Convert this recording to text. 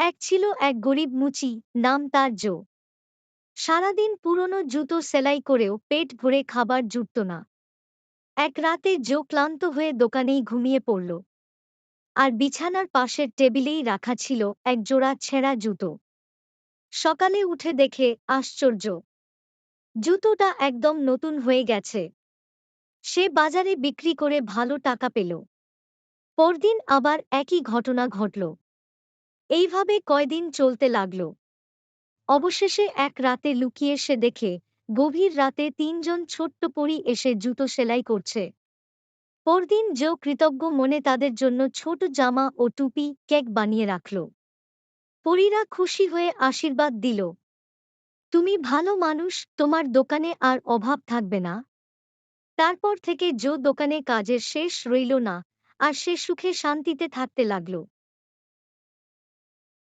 এক ছিল এক গরিব মুচি, নাম তার জো। সারাদিন পুরনো জুতো সেলাই করেও পেট ভরে খাবার জুটত না। এক রাতে জো ক্লান্ত হয়ে দোকানেই ঘুমিয়ে পড়ল। আর বিছানার পাশের টেবিলেই রাখা ছিল এক জোড়া ছেঁড়া জুতো। সকালে উঠে দেখে আশ্চর্য, জুতোটা একদম নতুন হয়ে গেছে। সে বাজারে বিক্রি করে ভালো টাকা পেল। পরদিন আবার একই ঘটনা ঘটল। এইভাবে কয়দিন চলতে লাগল। অবশেষে এক রাতে লুকিয়ে সে দেখে গভীর রাতে তিনজন ছোট্ট পরী এসে জুতো সেলাই করছে। পরদিন জো কৃতজ্ঞ মনে তাদের জন্য ছোট জামা ও টুপি, কেক বানিয়ে রাখল। পরীরা খুশি হয়ে আশীর্বাদ দিল, তুমি ভালো মানুষ, তোমার দোকানে আর অভাব থাকবে না। তারপর থেকে জো দোকানে কাজের শেষ রইল না, আর সে সুখে শান্তিতে থাকতে লাগল।